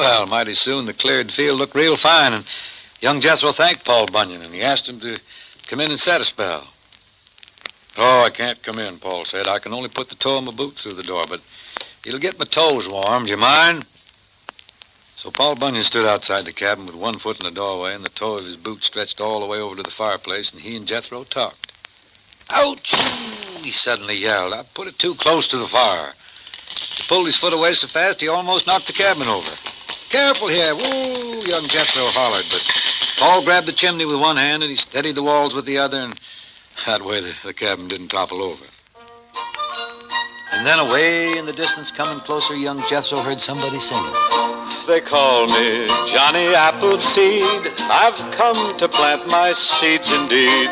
Well, mighty soon the cleared field looked real fine, and young Jethro thanked Paul Bunyan, and he asked him to come in and set a spell. Oh, I can't come in, Paul said. I can only put the toe of my boot through the door, but it'll get my toes warm. Do you mind? So Paul Bunyan stood outside the cabin with one foot in the doorway and the toe of his boot stretched all the way over to the fireplace, and he and Jethro talked. Ouch! He suddenly yelled. I put it too close to the fire. He pulled his foot away so fast he almost knocked the cabin over. Careful here. Woo! Young Jethro hollered, but Paul grabbed the chimney with one hand and he steadied the walls with the other, and that way the cabin didn't topple over. And then away in the distance, coming closer, young Jethro heard somebody singing. They call me Johnny Appleseed. I've come to plant my seeds indeed.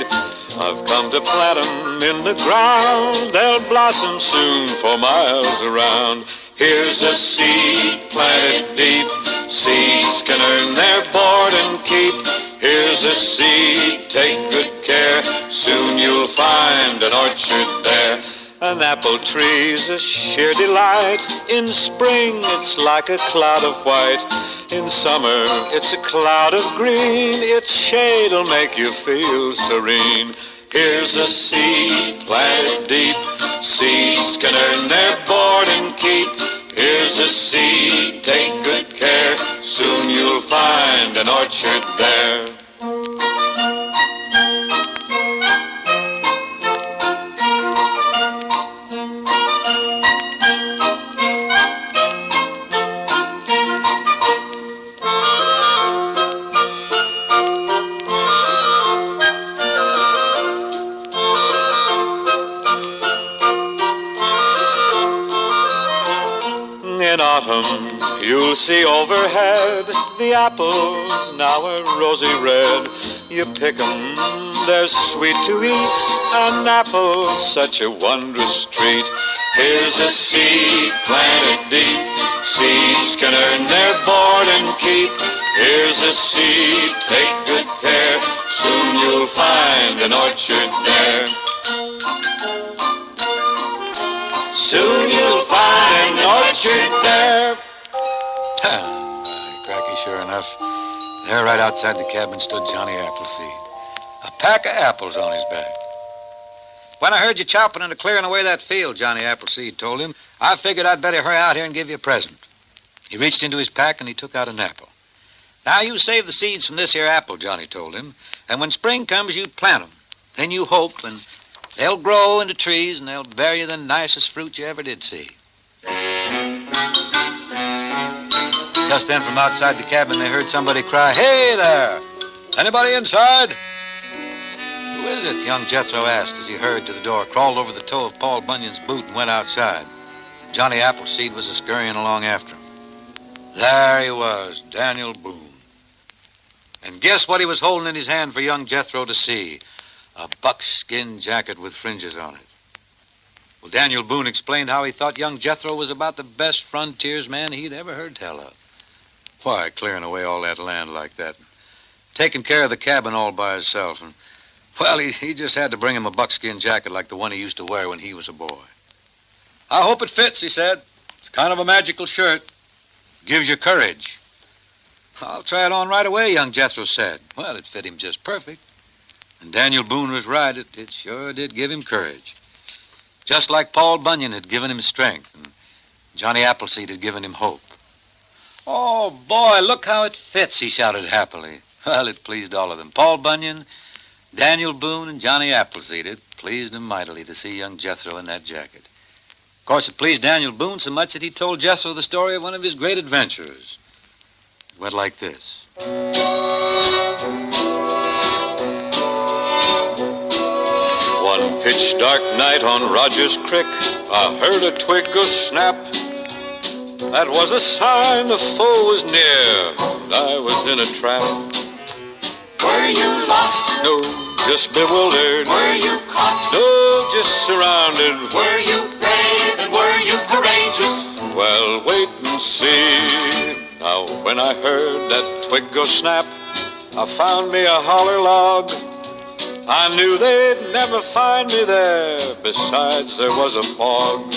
I've come to plant 'em in the ground. They'll blossom soon for miles around. Here's a seed planted deep. Seeds can earn their board and keep. Here's a seed, take good care. Soon you'll find an orchard there. An apple tree's a sheer delight. In spring it's like a cloud of white. In summer it's a cloud of green. Its shade'll make you feel serene. Here's a seed planted deep. Seeds can earn their board and keep. Here's a seed, take good care. Soon you'll find an orchard there. In autumn, you'll see overhead the apples now a rosy red. You pick 'em, they're sweet to eat. An apple's such a wondrous treat. Here's a seed planted deep. Seeds can earn their board and keep. Here's a seed, take good care. Soon you'll find an orchard there. Soon you'll find an orchard there. Cracky, sure enough. There, right outside the cabin, stood Johnny Appleseed. A pack of apples on his back. When I heard you chopping and clearing away that field, Johnny Appleseed told him, I figured I'd better hurry out here and give you a present. He reached into his pack and he took out an apple. Now, you save the seeds from this here apple, Johnny told him, and when spring comes, you plant 'em. Then you hope, and they'll grow into trees, and they'll bear you the nicest fruit you ever did see. Just then, from outside the cabin, they heard somebody cry, Hey there! Anybody inside? Who is it? Young Jethro asked as he hurried to the door, crawled over the toe of Paul Bunyan's boot, and went outside. Johnny Appleseed was scurrying along after him. There he was, Dan'l Boone. And guess what he was holding in his hand for young Jethro to see? A buckskin jacket with fringes on it. Well, Dan'l Boone explained how he thought young Jethro was about the best frontiersman he'd ever heard tell of. Why, clearing away all that land like that, taking care of the cabin all by himself, and, well, he just had to bring him a buckskin jacket like the one he used to wear when he was a boy. I hope it fits, he said. It's kind of a magical shirt. Gives you courage. I'll try it on right away, young Jethro said. Well, it fit him just perfect. And Dan'l Boone was right. It sure did give him courage. Just like Paul Bunyan had given him strength, and Johnny Appleseed had given him hope. Oh, boy, look how it fits, he shouted happily. Well, it pleased all of them. Paul Bunyan, Dan'l Boone, and Johnny Appleseed. It pleased him mightily to see young Jethro in that jacket. Of course, it pleased Dan'l Boone so much that he told Jethro the story of one of his great adventures. It went like this. One pitch dark night on Rogers Creek, I heard a twig go snap. That was a sign a foe was near, and I was in a trap. Were you lost? No, just bewildered. Were you caught? No, just surrounded. Were you brave and were you courageous? Well, wait and see. Now, when I heard that twig go snap, I found me a holler log. I knew they'd never find me there. Besides, there was a fog.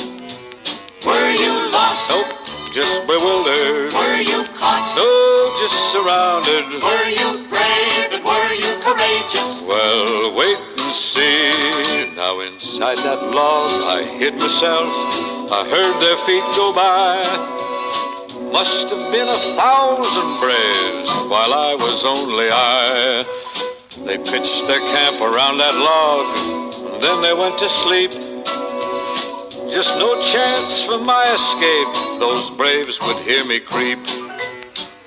Were you lost? Nope, just bewildered? Were you caught? No, just surrounded. Were you brave and were you courageous? Well, wait and see. Now inside that log I hid myself. I heard their feet go by. Must have been 1,000 braves while I was only I. They pitched their camp around that log, and then they went to sleep. Just no chance for my escape. Those braves would hear me creep.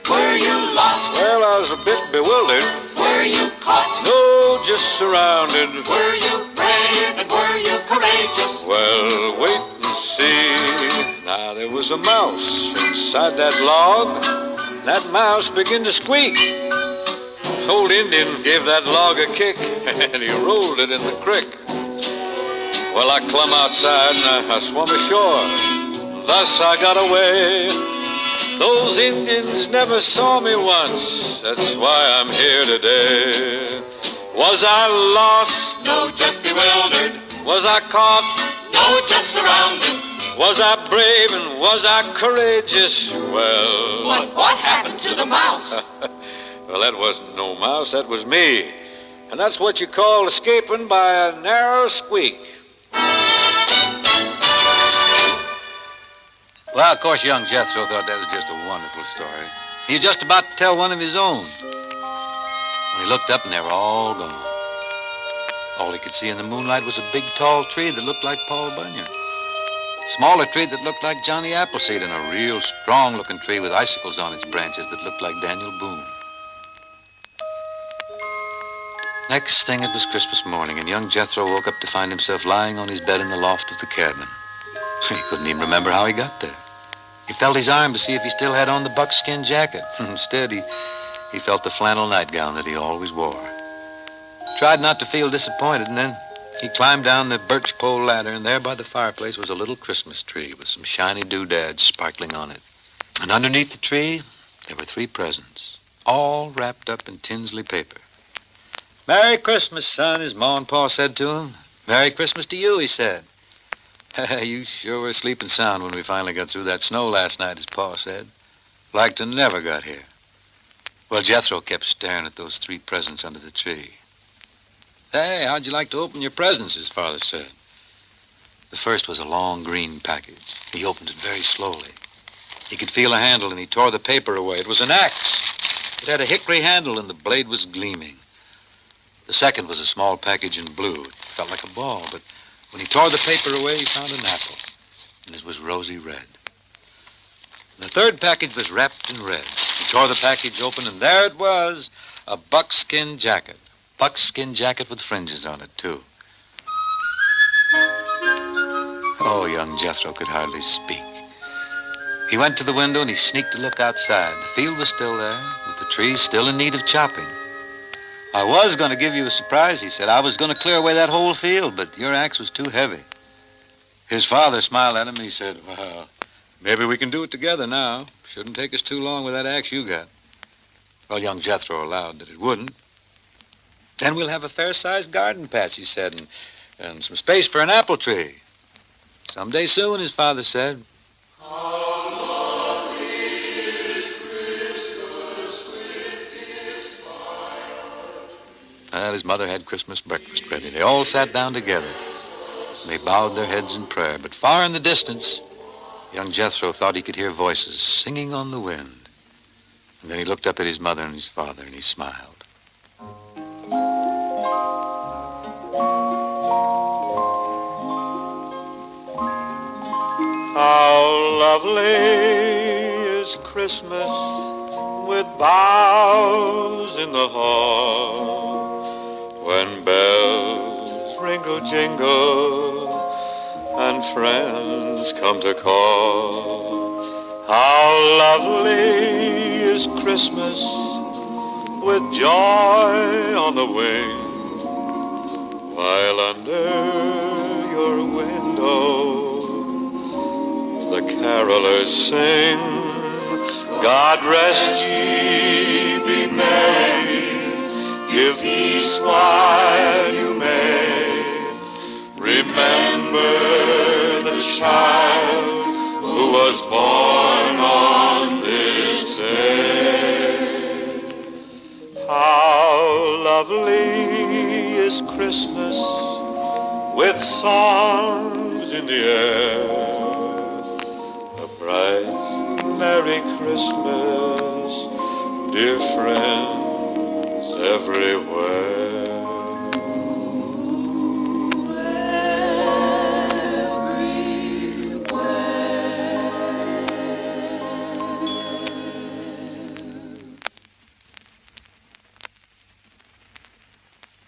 Were you lost? Well, I was a bit bewildered. Were you caught? No, just surrounded. Were you brave and were you courageous? Well, wait and see. Now there was a mouse inside that log. That mouse began to squeak. Old Indian gave that log a kick and he rolled it in the creek. Well, I clumb outside and I swum ashore. Thus I got away. Those Indians never saw me once. That's why I'm here today. Was I lost? No, just bewildered. Was I caught? No, just surrounded. Was I brave and was I courageous? Well, What happened to the mouse? well, that wasn't no mouse, that was me. And that's what you call escaping by a narrow squeak. Well, of course, young Jethro thought that was just a wonderful story. He was just about to tell one of his own. When he looked up and they were all gone. All he could see in the moonlight was a big, tall tree that looked like Paul Bunyan. A smaller tree that looked like Johnny Appleseed, and a real strong-looking tree with icicles on its branches that looked like Dan'l Boone. Next thing, it was Christmas morning, and young Jethro woke up to find himself lying on his bed in the loft of the cabin. He couldn't even remember how he got there. He felt his arm to see if he still had on the buckskin jacket. Instead, he felt the flannel nightgown that he always wore. Tried not to feel disappointed, and then he climbed down the birch pole ladder, and there by the fireplace was a little Christmas tree with some shiny doodads sparkling on it. And underneath the tree, there were 3 presents, all wrapped up in Tinsley paper. "Merry Christmas, son," his ma and pa said to him. "Merry Christmas to you," he said. "You sure were sleeping sound when we finally got through that snow last night," his pa said. "Like to never got here." Well, Jethro kept staring at those 3 presents under the tree. "Hey, how'd you like to open your presents?" his father said. The first was a long green package. He opened it very slowly. He could feel a handle, and he tore the paper away. It was an axe. It had a hickory handle, and the blade was gleaming. The second was a small package in blue. It felt like a ball, but when he tore the paper away, he found an apple, and it was rosy red. The third package was wrapped in red. He tore the package open, and there it was, a buckskin jacket. Buckskin jacket with fringes on it, too. Oh, young Jethro could hardly speak. He went to the window and he sneaked to look outside. The field was still there, with the trees still in need of chopping. "I was going to give you a surprise," he said. "I was going to clear away that whole field, but your axe was too heavy." His father smiled at him and he said, "Well, maybe we can do it together now. Shouldn't take us too long with that axe you got." Well, young Jethro allowed that it wouldn't. "Then we'll have a fair-sized garden patch," he said, and some space for an apple tree. "Someday soon," his father said. Well, his mother had Christmas breakfast ready. They all sat down together. They bowed their heads in prayer, but far in the distance, young Jethro thought he could hear voices singing on the wind. And then he looked up at his mother and his father, and he smiled. How lovely is Christmas with boughs in the hall, when bells ringle jingle and friends come to call. How lovely is Christmas with joy on the wing, while under your window the carolers sing, God rest ye, be merry, give peace while you may. Remember the child who was born lovely is Christmas with songs in the air. A bright, merry Christmas, dear friends everywhere.